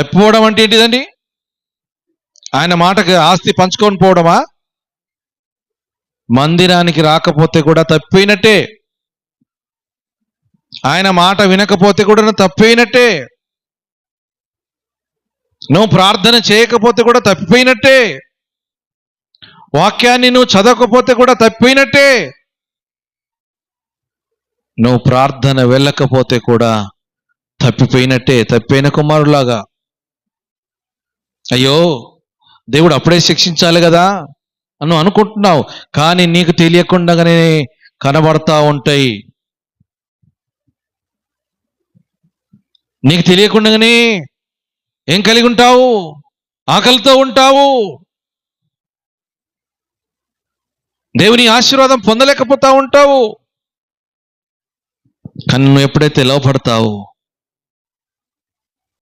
తప్పిపోవడం అంటే ఏంటిదండి? ఆయన మాటకి ఆస్తి పంచుకొని పోవడమా? మందిరానికి రాకపోతే కూడా తప్పిపోయినట్టే. ఆయన మాట వినకపోతే కూడా తప్పిపోయినట్టే. నువ్వు ప్రార్థన చేయకపోతే కూడా తప్పిపోయినట్టే. వాక్యాన్ని నువ్వు చదవకపోతే కూడా తప్పిపోయినట్టే. నువ్వు ప్రార్థన వెళ్ళకపోతే కూడా తప్పిపోయినట్టే. తప్పిపోయిన కుమారులాగా. అయ్యో, దేవుడు అప్పుడే శిక్షించాలి కదా అని అనుకుంటున్నావు. కానీ నీకు తెలియకుండానే కనబడతా ఉంటాయి. నీకు తెలియకుండానే ఏం కలిగి ఉంటావు? ఆకలితో ఉంటావు. దేవుని ఆశీర్వాదం పొందలేకపోతా ఉంటావు. కానీ నువ్వు ఎప్పుడైతే లోపడతావు,